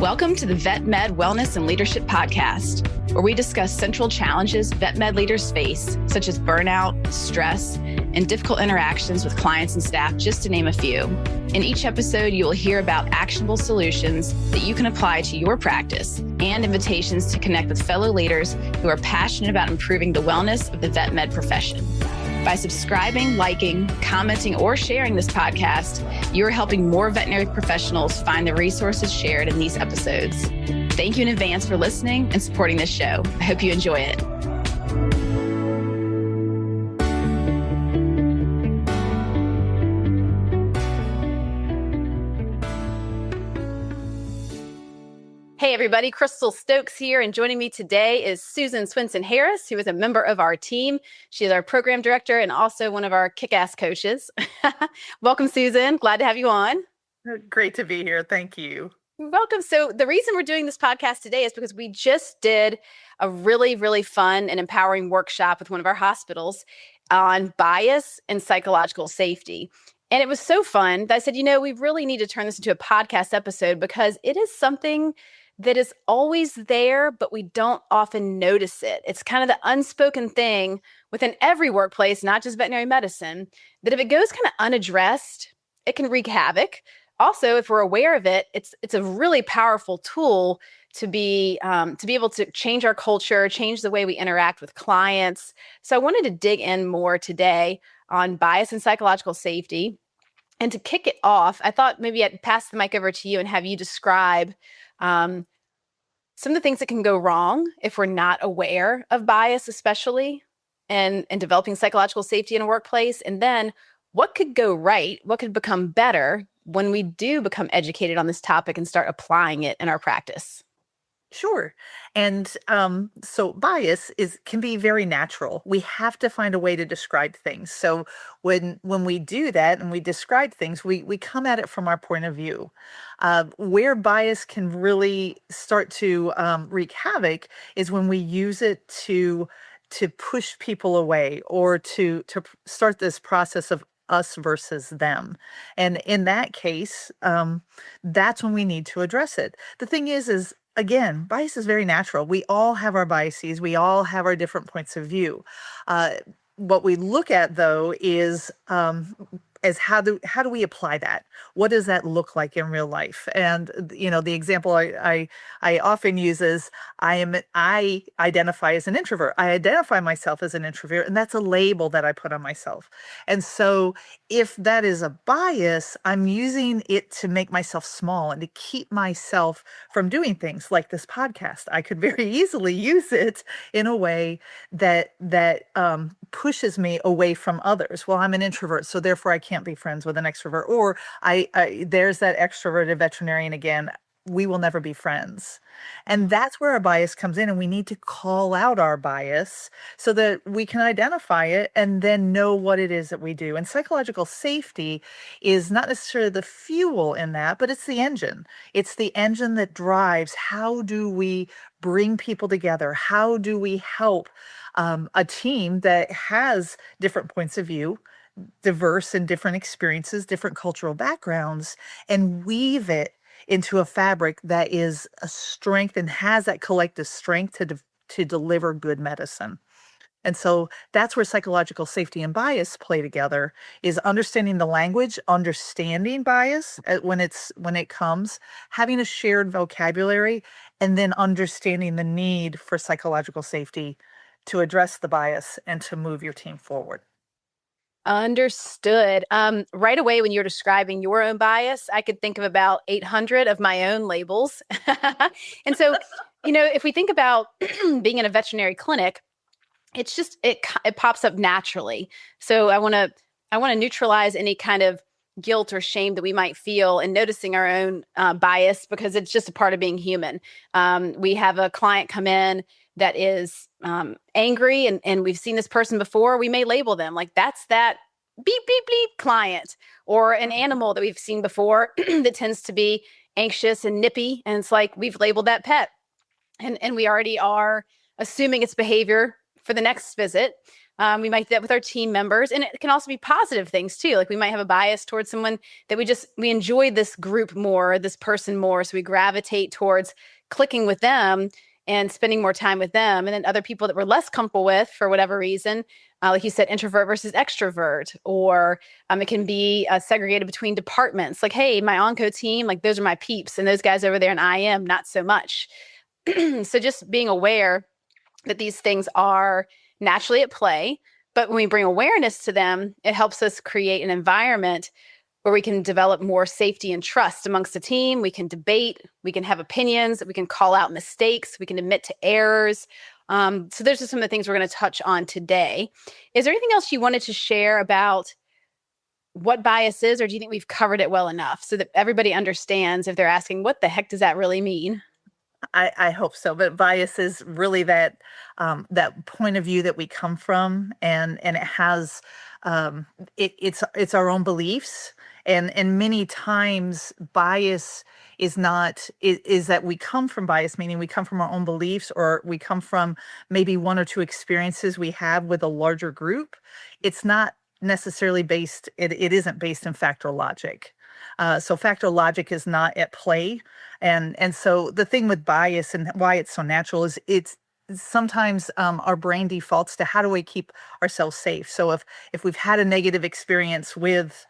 Welcome to the Vet Med Wellness and Leadership Podcast, where we discuss central challenges vet med leaders face, such as burnout, stress, and difficult interactions with clients and staff, just to name a few. In each episode, you will hear about actionable solutions that you can apply to your practice and invitations to connect with fellow leaders who are passionate about improving the wellness of the vet med profession. By subscribing, liking, commenting, or sharing this podcast, you are helping more veterinary professionals find the resources shared in these episodes. Thank you in advance for listening and supporting this show. I hope you enjoy it. Hey everybody, Crystal Stokes here, and joining me today is Swendsen Harris, who is a member of our team. She is our program director and also one of our kick-ass coaches. Welcome, Susan. Glad to have you on. Great to be here. Thank you. You're welcome. So the reason we're doing this podcast today is because we just did a really, really fun and empowering workshop with one of our hospitals on bias and psychological safety. And it was so fun that I said, we really need to turn this into a podcast episode because it is something that is always there, but we don't often notice it. It's kind of the unspoken thing within every workplace, not just veterinary medicine, that if it goes kind of unaddressed, it can wreak havoc. Also, if we're aware of it, it's a really powerful tool to be able to change our culture, change the way we interact with clients. So I wanted to dig in more today on bias and psychological safety. And to kick it off, I thought maybe I'd pass the mic over to you and have you describe some of the things that can go wrong if we're not aware of bias, especially, and developing psychological safety in a workplace. And then what could go right? What could become better when we do become educated on this topic and start applying it in our practice? Sure. And so bias can be very natural. We have to find a way to describe things. So when we do that and we describe things, we come at it from our point of view. Where bias can really start to wreak havoc is when we use it to push people away or to start this process of us versus them. And in that case, that's when we need to address it. The thing is again, bias is very natural. We all have our biases. We all have our different points of view. What we look at, though, is how do we apply that? What does that look like in real life? And the example I often use is I identify as an introvert. I identify myself as an introvert, and that's a label that I put on myself. And so if that is a bias, I'm using it to make myself small and to keep myself from doing things like this podcast. I could very easily use it in a way that pushes me away from others. Well, I'm an introvert, so therefore I can't be friends with an extrovert. Or there's that extroverted veterinarian again. We will never be friends. And that's where our bias comes in, and we need to call out our bias so that we can identify it and then know what it is that we do. And psychological safety is not necessarily the fuel in that, but it's the engine. It's the engine that drives how do we bring people together? How do we help a team that has different points of view, diverse and different experiences, different cultural backgrounds, and weave it into a fabric that is a strength and has that collective strength to deliver good medicine. And so that's where psychological safety and bias play together, is understanding the language, understanding bias when it comes, having a shared vocabulary, and then understanding the need for psychological safety to address the bias and to move your team forward. Understood. Right away, when you're describing your own bias, I could think of about 800 of my own labels. And so, if we think about being in a veterinary clinic, it's just, it pops up naturally. So I want to neutralize any kind of guilt or shame that we might feel in noticing our own bias, because it's just a part of being human. We have a client come in that is angry, and we've seen this person before. We may label them like that's that beep, beep, beep client, or an animal that we've seen before that tends to be anxious and nippy. And it's like we've labeled that pet, and we already are assuming its behavior for the next visit. We might do that with our team members, and it can also be positive things too. Like we might have a bias towards someone that we enjoy this group more, this person more, so we gravitate towards clicking with them and spending more time with them. And then other people that we're less comfortable with for whatever reason, like you said, introvert versus extrovert, or it can be segregated between departments. Like, hey, my onco team, like those are my peeps, and those guys over there in IM, not so much. So just being aware that these things are naturally at play, but when we bring awareness to them, it helps us create an environment where we can develop more safety and trust amongst the team. We can debate, we can have opinions, we can call out mistakes, we can admit to errors. So those are some of the things we're going to touch on today. Is there anything else you wanted to share about what bias is, or do you think we've covered it well enough so that everybody understands if they're asking, what the heck does that really mean? I hope so, but bias is really that point of view that we come from, and it has it's our own beliefs, and many times bias is not is that we come from bias, meaning we come from our own beliefs, or we come from maybe one or two experiences we have with a larger group. It's not necessarily based. It isn't based in fact or logic. So fact or logic is not at play. And so the thing with bias and why it's so natural is it's sometimes our brain defaults to how do we keep ourselves safe. So if we've had a negative experience with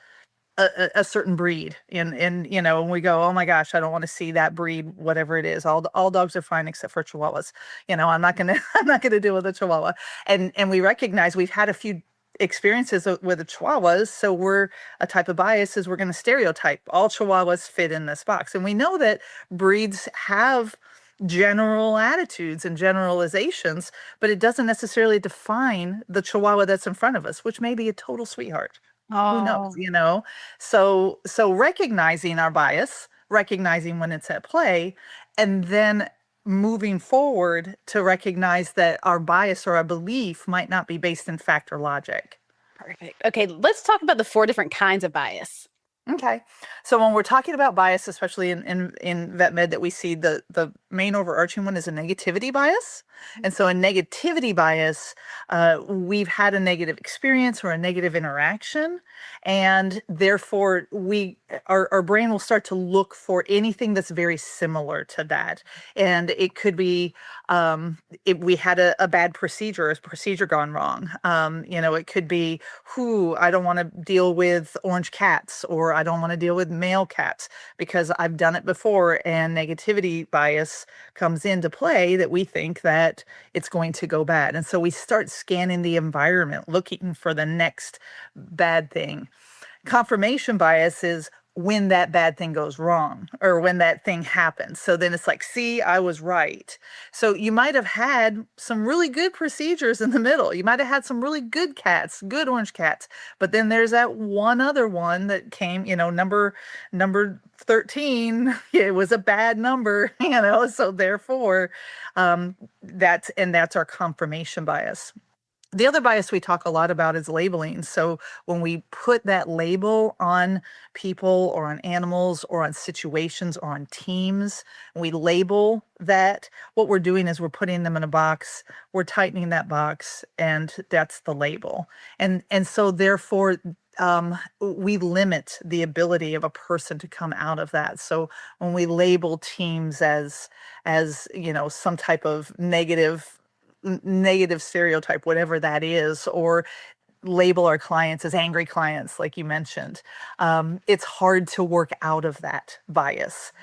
a certain breed, and and we go, oh my gosh, I don't want to see that breed, whatever it is. All dogs are fine except for Chihuahuas. I'm not gonna I'm not gonna deal with a Chihuahua. And we recognize we've had a few experiences with the Chihuahuas, so we're a type of bias is we're going to stereotype all Chihuahuas fit in this box, and we know that breeds have general attitudes and generalizations, but it doesn't necessarily define the Chihuahua that's in front of us, which may be a total sweetheart. Who knows, Oh, So recognizing our bias, recognizing when it's at play, and then moving forward to recognize that our bias or our belief might not be based in fact or logic. perfect. Okay, let's talk about the 4 different kinds of bias. Okay. So when we're talking about bias, especially in vet med, that we see the main overarching one is a negativity bias. And so a negativity bias, we've had a negative experience or a negative interaction, and therefore our brain will start to look for anything that's very similar to that. And it could be if we had a bad procedure, a procedure gone wrong. It could be, I don't want to deal with orange cats, or I don't want to deal with male cats because I've done it before, and negativity bias comes into play that we think that it's going to go bad. And so we start scanning the environment, looking for the next bad thing. Confirmation bias is when that bad thing goes wrong or when that thing happens. So then it's like, see, I was right. So you might have had some really good procedures in the middle. You might have had some really good cats, good orange cats, but then there's that one other one that came, number 13, it was a bad number, so therefore that's our confirmation bias. The other bias we talk a lot about is labeling. So when we put that label on people or on animals or on situations or on teams, and we label that, what we're doing is we're putting them in a box, we're tightening that box, and that's the label. And so therefore we limit the ability of a person to come out of that. So when we label teams as some type of negative stereotype, whatever that is, or label our clients as angry clients, like you mentioned, it's hard to work out of that bias.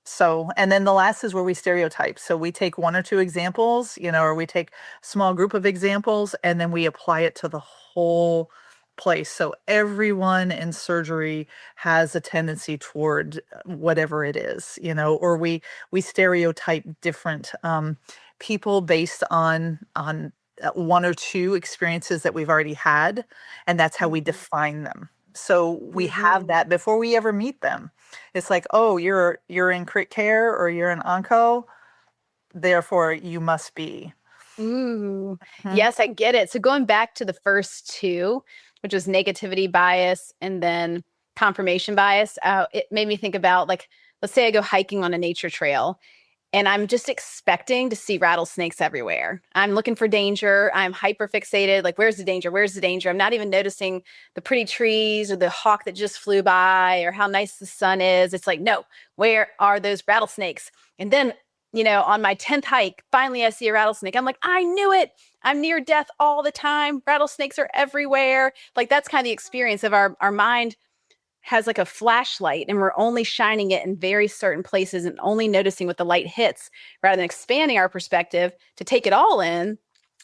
So, and then the last is where we stereotype. So we take one or two examples, or we take a small group of examples, and then we apply it to the whole place. So everyone in surgery has a tendency toward whatever it is, or we stereotype different people based on one or two experiences that we've already had, and that's how we define them. So we have that before we ever meet them. It's like, oh, you're in crit care or you're in onco, therefore you must be. Ooh, Mhm. yes, I get it. So going back to the first two, which was negativity bias and then confirmation bias, it made me think about, like, let's say I go hiking on a nature trail and I'm just expecting to see rattlesnakes everywhere. I'm looking for danger. I'm hyper fixated. Like, where's the danger? Where's the danger? I'm not even noticing the pretty trees or the hawk that just flew by or how nice the sun is. It's like, no, where are those rattlesnakes? And then, on my 10th hike, finally I see a rattlesnake. I'm like, I knew it. I'm near death all the time. Rattlesnakes are everywhere. Like, that's kind of the experience of our mind has like a flashlight and we're only shining it in very certain places and only noticing what the light hits rather than expanding our perspective to take it all in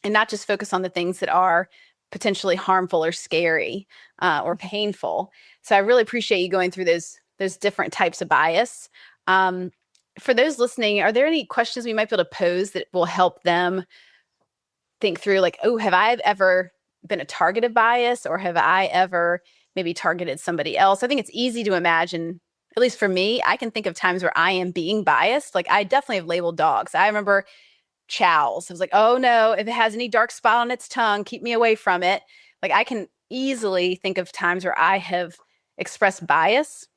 and not just focus on the things that are potentially harmful or scary or painful. So I really appreciate you going through those different types of bias. For those listening, are there any questions we might be able to pose that will help them think through, like, oh, have I ever been a target of bias, or have I ever maybe targeted somebody else? I think it's easy to imagine, at least for me, I can think of times where I am being biased. Like, I definitely have labeled dogs. I remember chows. I was like, oh no, if it has any dark spot on its tongue, keep me away from it. Like, I can easily think of times where I have expressed bias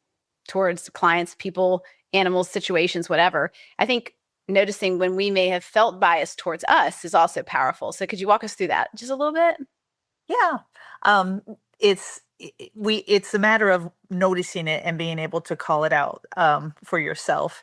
towards clients, people, animals, situations, whatever. I think noticing when we may have felt bias towards us is also powerful. So could you walk us through that just a little bit? Yeah. Um, it's a matter of noticing it and being able to call it out for yourself.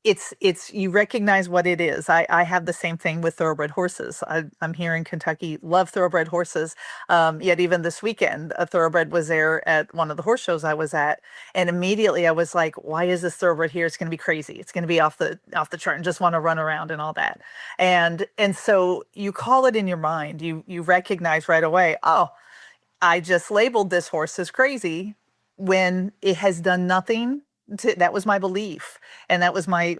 It's you recognize what it is. I have the same thing with thoroughbred horses. I'm here in Kentucky, love thoroughbred horses. Yet even this weekend, a thoroughbred was there at one of the horse shows I was at, and immediately I was like, "Why is this thoroughbred here? It's going to be crazy. It's going to be off the chart and just want to run around and all that." And so you call it in your mind. You recognize right away. Oh, I just labeled this horse as crazy when it has done nothing that was my belief, and that was my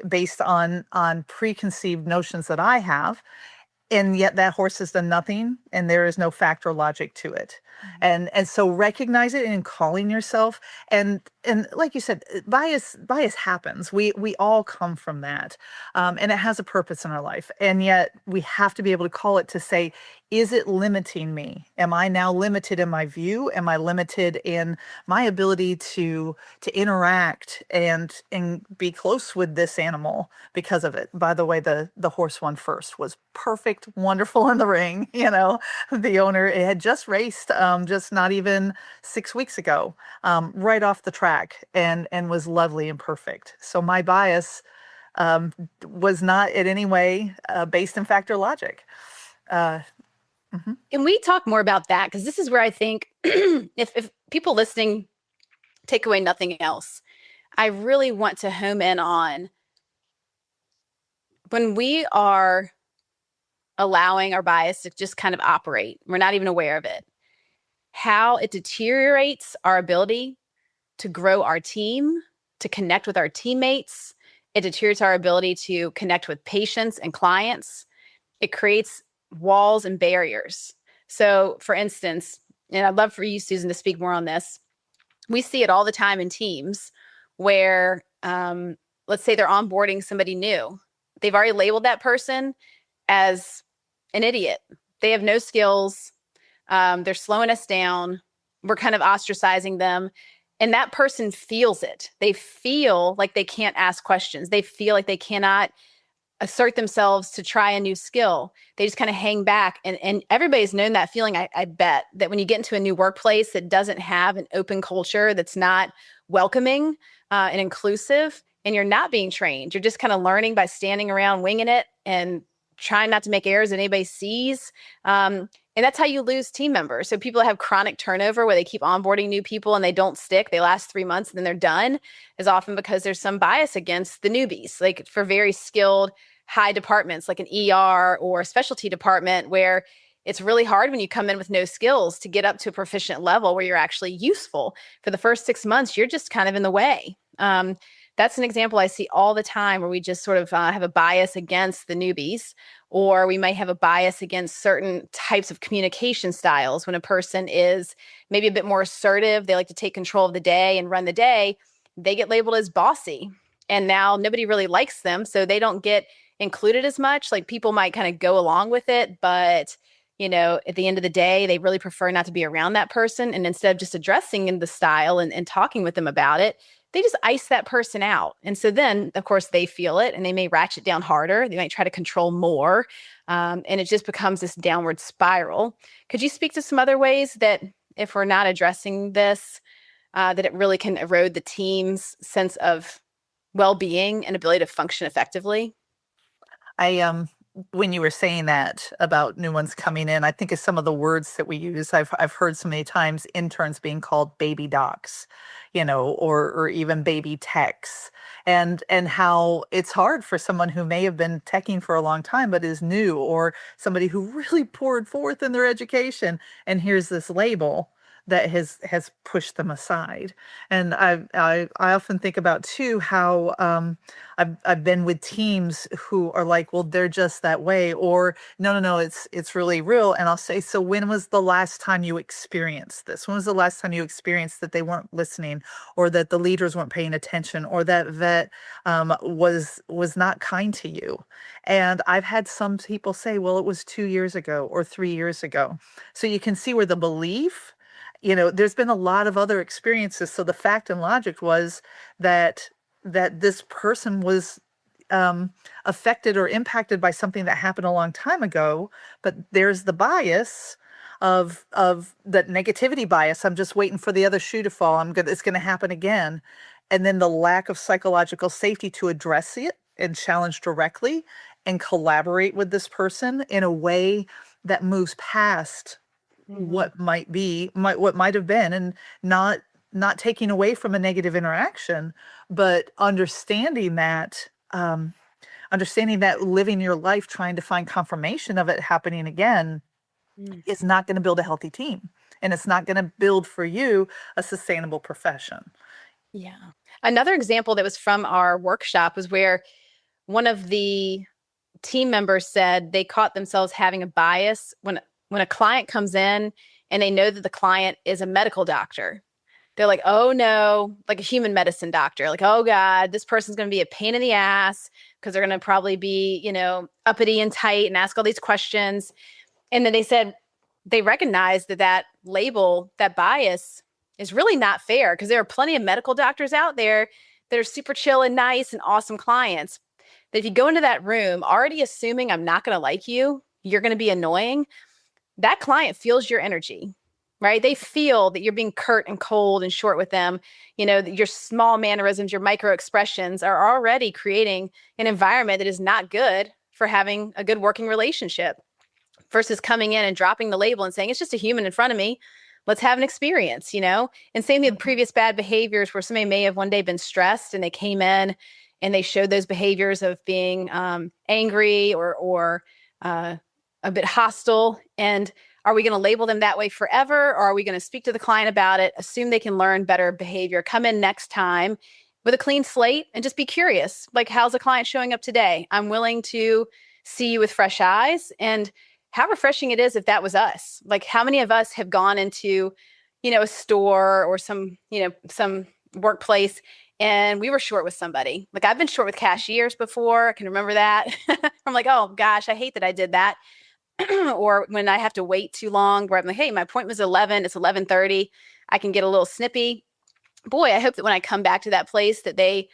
based on preconceived notions that I have, and yet that horse has done nothing and there is no fact or logic to it. And so recognize it and calling yourself, and like you said, bias happens. We all come from that, and it has a purpose in our life, and yet we have to be able to call it to say, is it limiting me? Am I now limited in my view? Am I limited in my ability to interact and be close with this animal because of it? By the way, the horse one first was perfect, wonderful in the ring. The owner, it had just raced, just not even 6 weeks ago, right off the track, and was lovely and perfect. So my bias was not in any way based in fact or logic. Uh, Can we talk more about that? Because this is where I think if people listening take away nothing else, I really want to home in on when we are allowing our bias to just kind of operate, we're not even aware of it, how it deteriorates our ability to grow our team, to connect with our teammates. It deteriorates our ability to connect with patients and clients. It creates walls and barriers. So, for instance, and I'd love for you, Susan, to speak more on this. We see it all the time in teams where, let's say they're onboarding somebody new. They've already labeled that person as an idiot. They have no skills. They're slowing us down. We're kind of ostracizing them. And that person feels it. They feel like they can't ask questions. They feel like they cannot assert themselves to try a new skill. They just kind of hang back. And everybody's known that feeling, I bet, that when you get into a new workplace that doesn't have an open culture, that's not welcoming and inclusive, and you're not being trained, you're just kind of learning by standing around winging it and trying not to make errors that anybody sees. And that's how you lose team members. So people that have chronic turnover where they keep onboarding new people and they don't stick, they last 3 months and then they're done, is often because there's some bias against the newbies, like for very skilled high departments like an ER or a specialty department, where it's really hard when you come in with no skills to get up to a proficient level where you're actually useful. For the first 6 months, you're just kind of in the way. That's an example I see all the time where we just sort of have a bias against the newbies, or we might have a bias against certain types of communication styles. When a person is maybe a bit more assertive, they like to take control of the day and run the day, they get labeled as bossy. And now nobody really likes them, so they don't get included as much. Like, people might kind of go along with it, but at the end of the day, they really prefer not to be around that person. And instead of just addressing in the style and talking with them about it, they just ice that person out. And so then, of course, they feel it and they may ratchet down harder. They might try to control more. And it just becomes this downward spiral. Could you speak to some other ways that if we're not addressing this, that it really can erode the team's sense of well-being and ability to function effectively? I when you were saying that about new ones coming in, I think of some of the words that we use. I've heard so many times interns being called baby docs, or even baby techs, and how it's hard for someone who may have been teching for a long time but is new, or somebody who really poured forth in their education, and here's this label that has pushed them aside. And I often think about too how I've been with teams who are like, well, they're just that way, or no, it's really real. And I'll say, so when was the last time you experienced this? When was the last time you experienced that they weren't listening, or that the leaders weren't paying attention, or that vet was not kind to you? And I've had some people say, well, it was 2 years ago or 3 years ago. So you can see where the belief, there's been a lot of other experiences. So the fact and logic was that this person was affected or impacted by something that happened a long time ago, but there's the bias of that negativity bias. I'm just waiting for the other shoe to fall. It's gonna happen again. And then the lack of psychological safety to address it and challenge directly and collaborate with this person in a way that moves past Mhm. what might have been, and not taking away from a negative interaction, but understanding that living your life trying to find confirmation of it happening again Mm. is not going to build a healthy team, and it's not going to build for you a sustainable profession. Yeah. Another example that was from our workshop was where one of the team members said they caught themselves having a bias when a client comes in and they know that the client is a medical doctor. They're like, oh no, like a human medicine doctor, like, oh God, this person's going to be a pain in the ass because they're going to probably be, uppity and tight and ask all these questions. And then they said they recognized that label, that bias is really not fair because there are plenty of medical doctors out there that are super chill and nice and awesome clients. That if you go into that room already assuming I'm not going to like you, you're going to be annoying, that client feels your energy, right? They feel that you're being curt and cold and short with them. Your small mannerisms, your micro expressions are already creating an environment that is not good for having a good working relationship versus coming in and dropping the label and saying, it's just a human in front of me. Let's have an experience. And same with Mhm. previous bad behaviors where somebody may have one day been stressed and they came in and they showed those behaviors of being angry or a bit hostile. And are we going to label them that way forever? Or are we going to speak to the client about it, assume they can learn better behavior, come in next time with a clean slate and just be curious? Like, how's the client showing up today? I'm willing to see you with fresh eyes. And how refreshing it is if that was us. Like, how many of us have gone into, a store or some workplace and we were short with somebody. Like, I've been short with cashiers before. I can remember that. I'm like, oh gosh, I hate that I did that. Or when I have to wait too long, where I'm like, hey, my appointment was 11, it's 11:30. I can get a little snippy. Boy, I hope that when I come back to that place that they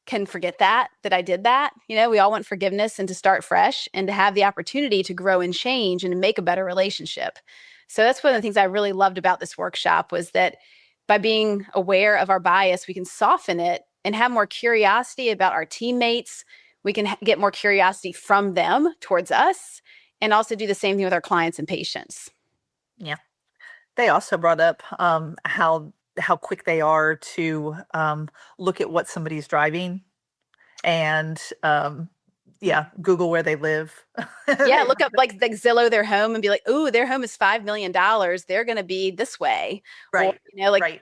can forget that I did that. We all want forgiveness and to start fresh and to have the opportunity to grow and change and make a better relationship. So that's one of the things I really loved about this workshop was that by being aware of our bias, we can soften it and have more curiosity about our teammates. We can get more curiosity from them towards us and also do the same thing with our clients and patients. Yeah. They also brought up how quick they are to look at what somebody's driving, and yeah, Google where they live. Yeah, They- look up like Zillow their home and be like, "Ooh, their home is $5 million. They're going to be this way," or right, like right.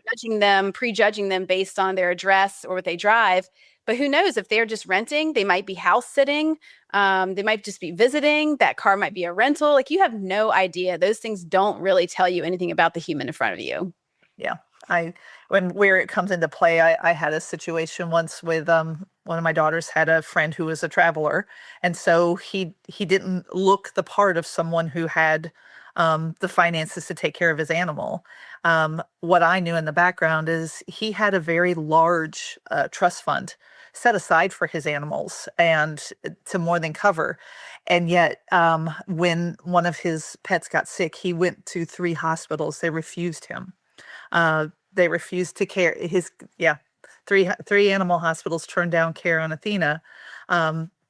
prejudging them based on their address or what they drive. But who knows if they're just renting? They might be house sitting. They might just be visiting. That car might be a rental. Like, you have no idea. Those things don't really tell you anything about the human in front of you. Yeah. I when where it comes into play, I had a situation once with one of my daughters had a friend who was a traveler, and so he didn't look the part of someone who had the finances to take care of his animal. What I knew in the background is he had a very large trust fund set aside for his animals and to more than cover. And yet, when one of his pets got sick, he went to 3 hospitals. They refused him. They refused to care. Yeah, three animal hospitals turned down care on Athena,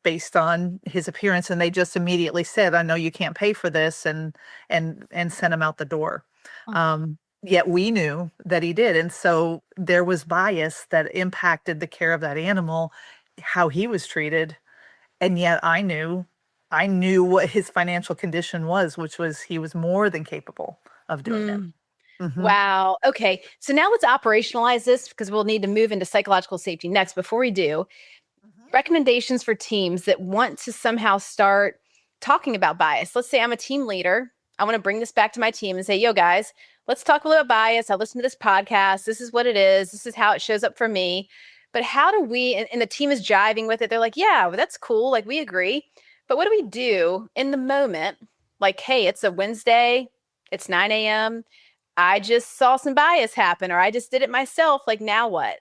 based on his appearance, and they just immediately said, "I know you can't pay for this," and sent him out the door. Yet we knew that he did, and so there was bias that impacted the care of that animal, how he was treated, and yet I knew what his financial condition was, which was he was more than capable of doing it. Mm. Hmm. Wow. Okay. So now let's operationalize this because we'll need to move into psychological safety next. Before we do, recommendations for teams that want to somehow start talking about bias. Let's say I'm a team leader. I want to bring this back to my team and say, yo, guys, let's talk a little about bias. I listened to this podcast. This is what it is. This is how it shows up for me. But how do we, and the team is jiving with it. They're like, yeah, well, that's cool. Like, we agree. But what do we do in the moment? Like, hey, it's a Wednesday. It's 9 a.m. I just saw some bias happen, or I just did it myself. Like, now what?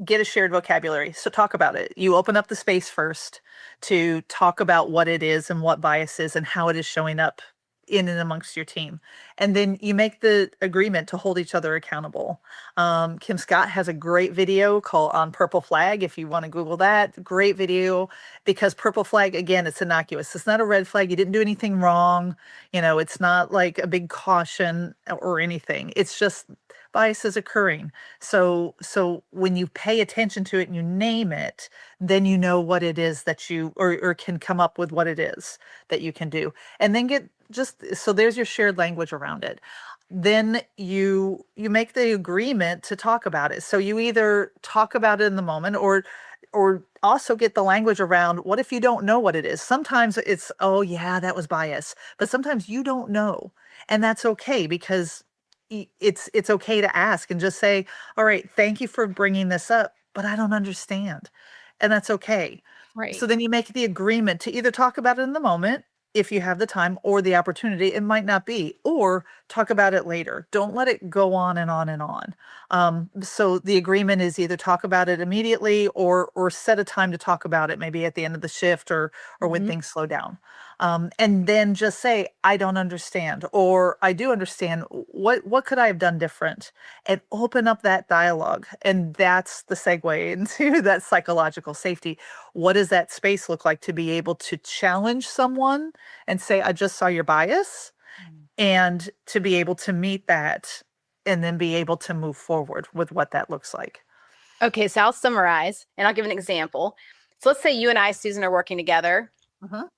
Get a shared vocabulary. So talk about it. You open up the space first to talk about what it is and what bias is and how it is showing up in and amongst your team. And then you make the agreement to hold each other accountable. Kim Scott has a great video called on Purple Flag. If you want to Google that, great video, because Purple Flag, again, it's innocuous. It's not a red flag. You didn't do anything wrong. It's not like a big caution or anything. It's just bias is occurring. So when you pay attention to it and you name it, then you know what it is that you or can come up with what it is that you can do. And then get just so there's your shared language around it. Then you make the agreement to talk about it. So you either talk about it in the moment or also get the language around what if you don't know what it is. Sometimes it's, oh yeah, that was bias, but sometimes you don't know, and that's okay because it's okay to ask and just say, all right, thank you for bringing this up, but I don't understand, and that's okay. So Right. then you make the agreement to either talk about it in the moment if you have the time or the opportunity. It might not be, or talk about it later. Don't let it go on and on and on. So the agreement is either talk about it immediately or set a time to talk about it, maybe at the end of the shift or when Mhm. things slow down. And then just say, I don't understand, or I do understand. What could I have done different? And open up that dialogue. And that's the segue into that psychological safety. What does that space look like to be able to challenge someone and say, I just saw your bias, and to be able to meet that and then be able to move forward with what that looks like. Okay, so I'll summarize and I'll give an example. So let's say you and I, Susan, are working together Mhm.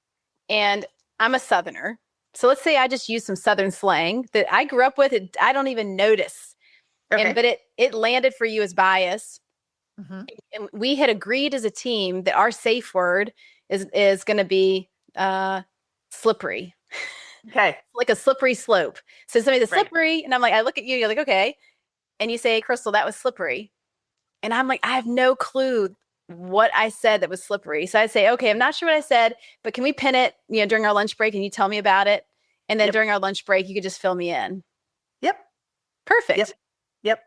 and I'm a Southerner. So let's say I just use some Southern slang that I grew up with. I don't even notice. And Okay. but it landed for you as bias. Hmm. And we had agreed as a team that our safe word is going to be slippery, Okay. like a slippery slope. So somebody's Right. slippery, and I'm like, I look at you, you're like, okay, and you say, Crystal, that was slippery, and I'm like, I have no clue what I said that was slippery. So I say, okay, I'm not sure what I said, but can we pin it, during our lunch break, and you tell me about it, and then Yep. during our lunch break, you could just fill me in. Yep. Yep. Perfect. Yep.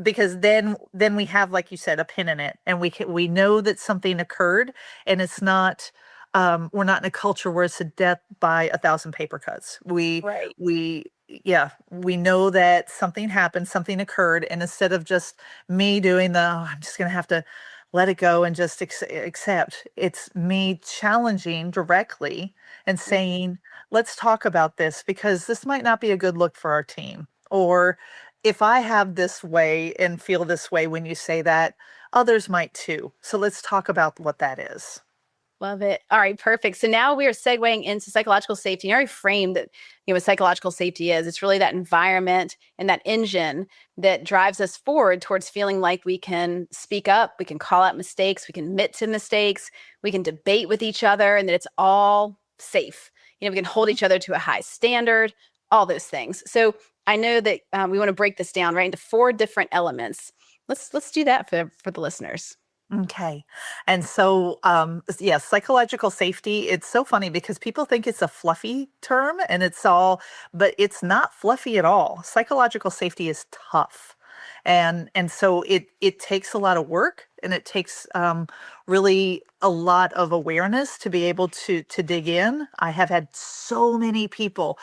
Because then we have, like you said, a pin in it, and we know that something occurred, and it's not we're not in a culture where it's a death by 1,000 paper cuts. Right. We know that something happened, something occurred, and instead of just me doing "Oh, I'm just gonna have to let it go and just accept," it's me challenging directly and saying, let's talk about this because this might not be a good look for our team. Or if I have this way and feel this way when you say that, others might too. So let's talk about what that is. Love it. All right, perfect. So now we are segueing into psychological safety. You already framed that, what psychological safety is. It's really that environment and that engine that drives us forward towards feeling like we can speak up, we can call out mistakes, we can admit to mistakes, we can debate with each other, and that it's all safe. We can hold Mhm. each other to a high standard, all those things. So I know that we want to break this down right into 4 different elements. Let's do that for the listeners. Okay. And so, yeah, psychological safety, it's so funny because people think it's a fluffy term and it's all, but it's not fluffy at all. Psychological safety is tough. And so it takes a lot of work, and it takes really a lot of awareness to be able to dig in. I have had so many people,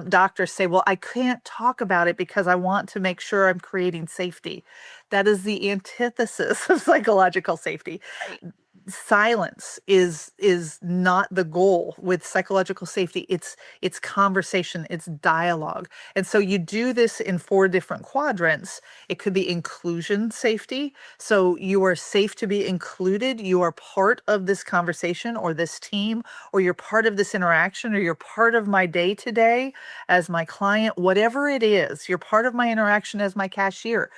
doctors say, well, I can't talk about it because I want to make sure I'm creating safety. That is the antithesis of psychological safety. Right. Silence is not the goal with psychological safety. It's conversation, it's dialogue. And so you do this in four different quadrants. It could be inclusion safety. So you are safe to be included. You are part of this conversation or this team, or you're part of this interaction, or you're part of my day to day as my client, whatever it is. You're part of my interaction as my cashier,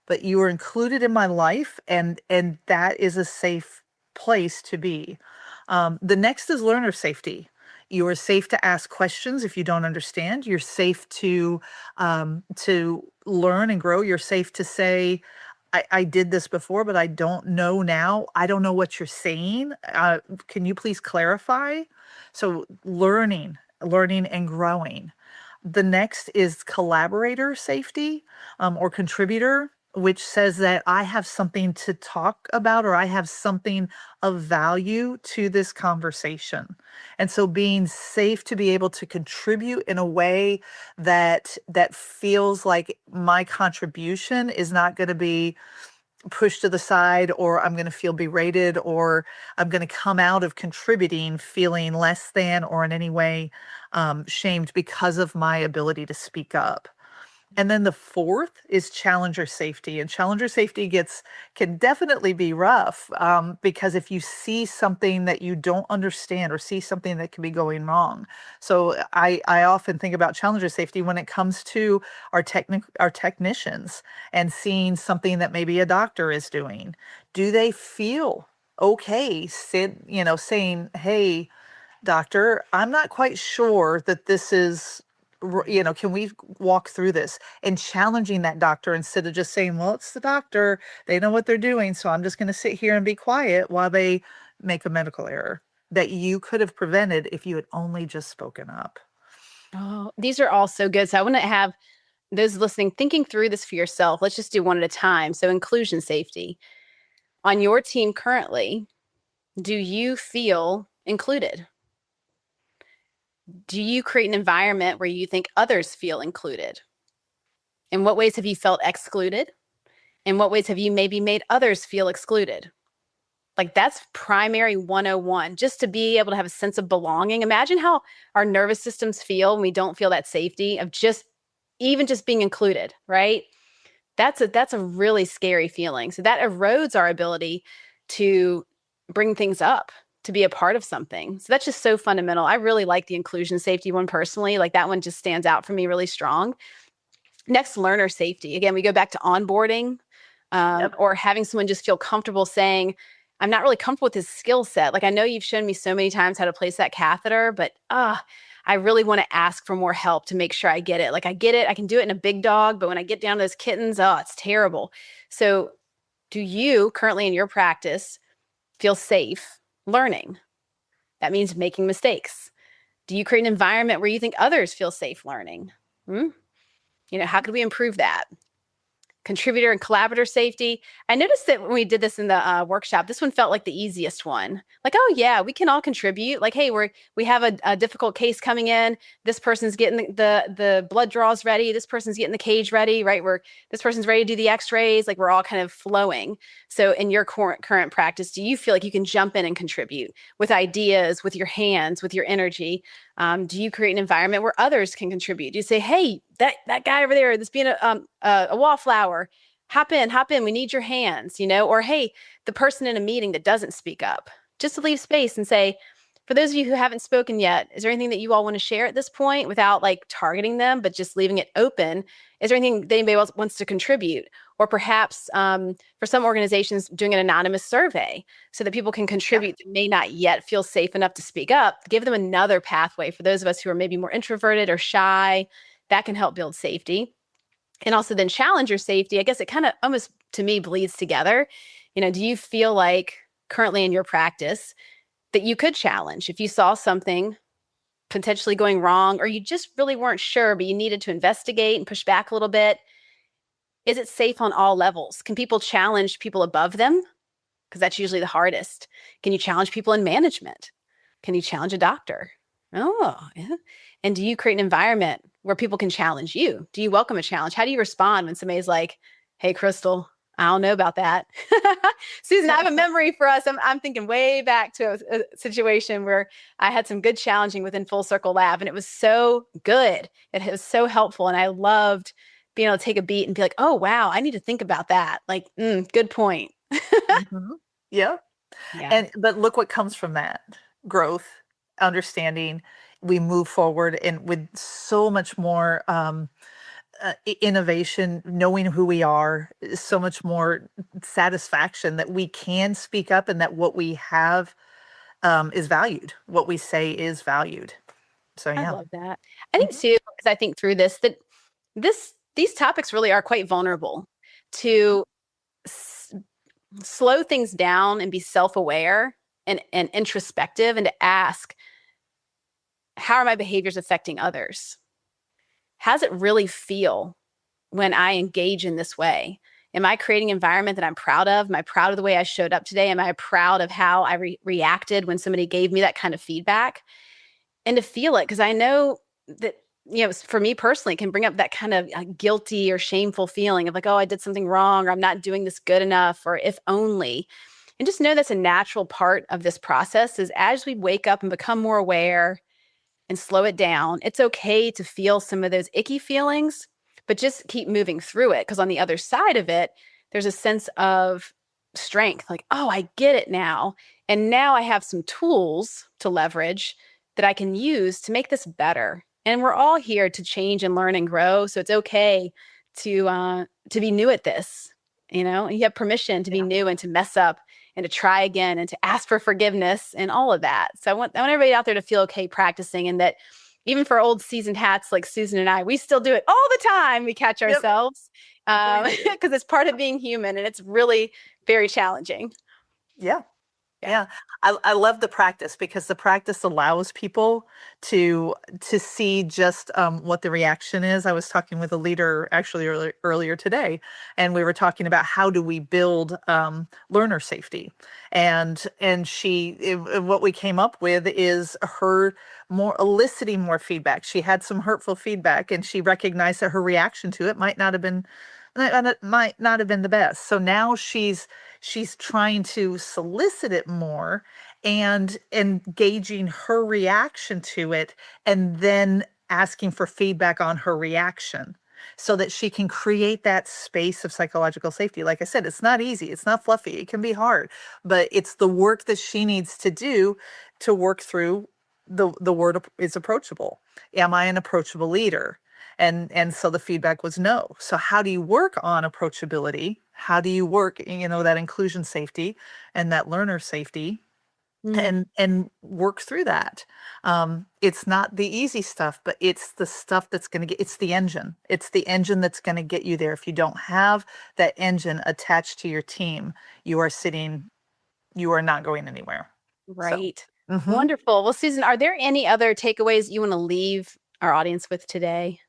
but you are included in my life, and that is a safe place to be. The next is learner safety. You are safe to ask questions if you don't understand. You're safe to learn and grow. You're safe to say, I did this before, but I don't know now. I don't know what you're saying. Can you please clarify? So learning and growing. The next is collaborator safety, or contributor, which says that I have something to talk about, or I have something of value to this conversation. And so being safe to be able to contribute in a way that feels like my contribution is not going to be pushed to the side, or I'm going to feel berated, or I'm going to come out of contributing feeling less than or in any way shamed because of my ability to speak up. And then the fourth is challenger safety. And challenger safety can definitely be rough, because if you see something that you don't understand, or see something that can be going wrong. So I often think about challenger safety when it comes to our technicians, and seeing something that maybe a doctor is doing. Do they feel okay saying, hey, doctor, I'm not quite sure that this is, can we walk through this? And challenging that doctor instead of just saying, well, it's the doctor. They know what they're doing. So I'm just going to sit here and be quiet while they make a medical error that you could have prevented if you had only just spoken up. Oh, these are all so good. So I want to have those listening thinking through this for yourself. Let's just do one at a time. So inclusion safety. On your team currently, do you feel included? Do you create an environment where you think others feel included? In what ways have you felt excluded? In what ways have you maybe made others feel excluded? Like that's primary 101, just to be able to have a sense of belonging. Imagine how our nervous systems feel when we don't feel that safety of just even just being included, right? That's a really scary feeling. So that erodes our ability to bring things up, to be a part of something. So that's just so fundamental. I really like the inclusion safety one personally. Like that one just stands out for me really strong. Next, learner safety. Again, we go back to onboarding, Yep. or having someone just feel comfortable saying, I'm not really comfortable with his skill set. Like I know you've shown me so many times how to place that catheter, but I really want to ask for more help to make sure I get it. Like I get it, I can do it in a big dog, but when I get down to those kittens, oh, it's terrible. So do you currently in your practice feel safe learning? That means making mistakes. Do you create an environment where you think others feel safe learning? Hmm? How could we improve that? Contributor and collaborator safety. I noticed that when we did this in the workshop, this one felt like the easiest one. Like, oh yeah, we can all contribute. Like, hey, we have a difficult case coming in. This person's getting the blood draws ready. This person's getting the cage ready, right? This person's ready to do the X-rays. Like, we're all kind of flowing. So, in your current practice, do you feel like you can jump in and contribute with ideas, with your hands, with your energy? Do you create an environment where others can contribute? Do you say, hey, that guy over there, this being a wallflower, hop in, we need your hands, or hey, the person in a meeting that doesn't speak up, just to leave space and say, for those of you who haven't spoken yet, is there anything that you all want to share at this point without like targeting them, but just leaving it open? Is there anything that anybody else wants to contribute? Or perhaps for some organizations, doing an anonymous survey so that people can contribute that may not yet feel safe enough to speak up, give them another pathway for those of us who are maybe more introverted or shy. That can help build safety. And also then challenger safety, I guess it kind of almost to me bleeds together. Do you feel like currently in your practice that you could challenge if you saw something potentially going wrong, or you just really weren't sure, but you needed to investigate and push back a little bit? Is it safe on all levels? Can people challenge people above them? Because that's usually the hardest. Can you challenge people in management? Can you challenge a doctor? Oh, yeah. And do you create an environment where people can challenge you? Do you welcome a challenge? How do you respond when somebody's like, hey, Crystal, I don't know about that. Susan, I have a memory for us. I'm thinking way back to a situation where I had some good challenging within Full Circle Lab, and it was so good. It was so helpful. And I loved being able to take a beat and be like, oh, wow, I need to think about that. Like, good point. Mhm. Yeah. Yeah, But look what comes from that: growth, understanding. We move forward and with so much more innovation, knowing who we are, so much more satisfaction that we can speak up and that what we have is valued. What we say is valued. So I yeah. love that. I think Mhm. too, because I think through this, that these topics really are quite vulnerable to s- slow things down and be self-aware and introspective, and to ask, how are my behaviors affecting others? How does it really feel when I engage in this way? Am I creating an environment that I'm proud of? Am I proud of the way I showed up today? Am I proud of how I reacted when somebody gave me that kind of feedback? And to feel it, because I know that, for me personally, it can bring up that kind of guilty or shameful feeling of like, oh, I did something wrong, or I'm not doing this good enough, or if only. And just know that's a natural part of this process, is as we wake up and become more aware and slow it down, it's okay to feel some of those icky feelings, but just keep moving through it. Because on the other side of it, there's a sense of strength, like, oh, I get it now. And now I have some tools to leverage that I can use to make this better. And we're all here to change and learn and grow. So it's okay to be new at this. And you have permission to be Yeah. new and to mess up and to try again and to ask for forgiveness and all of that. So I want everybody out there to feel okay practicing, and that even for old seasoned hats like Susan and I, we still do it all the time. We catch Yep. ourselves We do. because it's part of being human, and it's really very challenging. Yeah. Yeah. Yeah, I love the practice because the practice allows people to see just what the reaction is. I was talking with a leader actually earlier today, and we were talking about how do we build learner safety, and what we came up with is her more eliciting more feedback. She had some hurtful feedback, and she recognized that her reaction to it might not have been the best. So now she's trying to solicit it more and engaging her reaction to it, and then asking for feedback on her reaction so that she can create that space of psychological safety. Like I said, it's not easy, it's not fluffy, it can be hard, but it's the work that she needs to do to work through the word is approachable. Am I an approachable leader? And so the feedback was no. So how do you work on approachability? How do you work, that inclusion safety and that learner safety, Mm, and work through that? It's not the easy stuff, but it's the stuff that's going to get, it's the engine. It's the engine that's going to get you there. If you don't have that engine attached to your team, you are not going anywhere. So, right. mhm. Wonderful. Well, Susan, are there any other takeaways you want to leave our audience with today?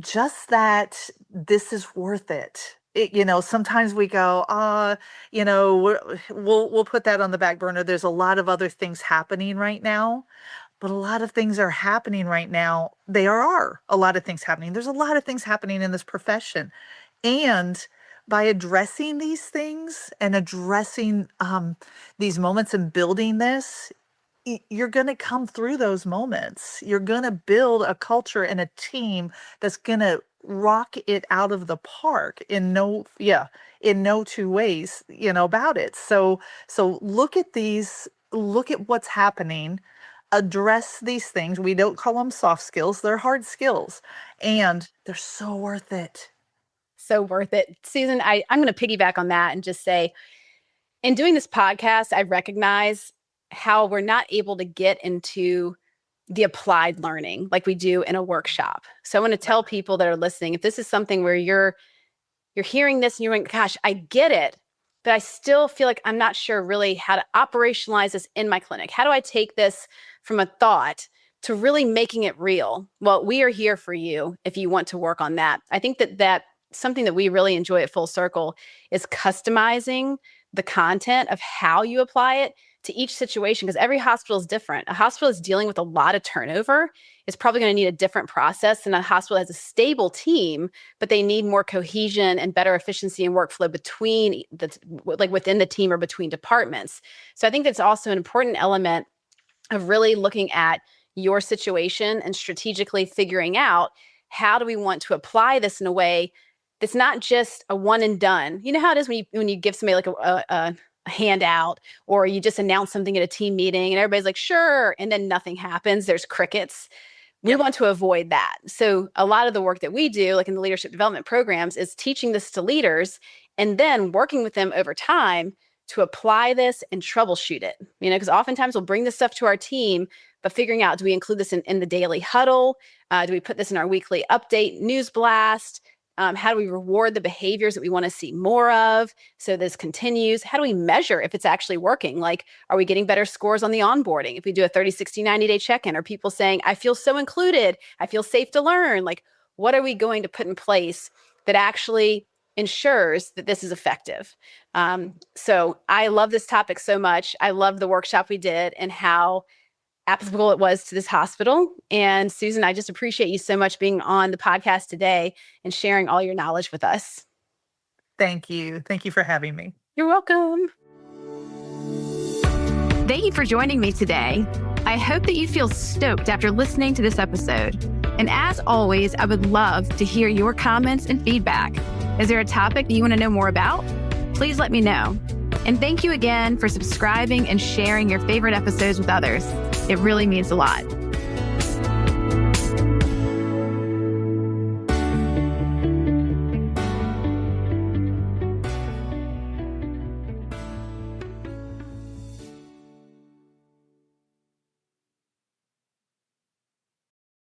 Just that this is worth it. Sometimes we go, we'll put that on the back burner. There's a lot of other things happening right now, but a lot of things are happening right now. There are a lot of things happening. There's a lot of things happening in this profession. And by addressing these things and addressing these moments and building this, you're going to come through those moments. You're going to build a culture and a team that's going to rock it out of the park in no two ways, about it. So look at what's happening, address these things. We don't call them soft skills, they're hard skills, and they're so worth it. So worth it. Susan, I'm going to piggyback on that and just say, in doing this podcast, I recognize how we're not able to get into the applied learning like we do in a workshop. So I want to Right. tell people that are listening, if this is something where you're hearing this and you're going, gosh, I get it, but I still feel like I'm not sure really how to operationalize this in my clinic. How do I take this from a thought to really making it real? Well, we are here for you if you want to work on that. I think that something that we really enjoy at Full Circle is customizing the content of how you apply it to each situation, because every hospital is different. A hospital is dealing with a lot of turnover. It's probably going to need a different process than a hospital that has a stable team, but they need more cohesion and better efficiency and workflow between within the team or between departments. So I think that's also an important element of really looking at your situation and strategically figuring out how do we want to apply this in a way that's not just a one and done. You know how it is when you give somebody like a handout, or you just announce something at a team meeting and everybody's like, sure, and then nothing happens. There's crickets. We want to avoid that. So a lot of the work that we do, like in the leadership development programs, is teaching this to leaders and then working with them over time to apply this and troubleshoot it. Because oftentimes we'll bring this stuff to our team, but figuring out, do we include this in the daily huddle? Do we put this in our weekly update news blast? How do we reward the behaviors that we want to see more of so this continues? How do we measure if it's actually working? Like, are we getting better scores on the onboarding? If we do a 30, 60, 90-day check-in, are people saying, I feel so included, I feel safe to learn? Like, what are we going to put in place that actually ensures that this is effective? So I love this topic so much. I love the workshop we did and how applicable it was to this hospital. And Susan, I just appreciate you so much being on the podcast today and sharing all your knowledge with us. Thank you. Thank you for having me. You're welcome. Thank you for joining me today. I hope that you feel stoked after listening to this episode. And as always, I would love to hear your comments and feedback. Is there a topic that you want to know more about? Please let me know. And thank you again for subscribing and sharing your favorite episodes with others. It really means a lot.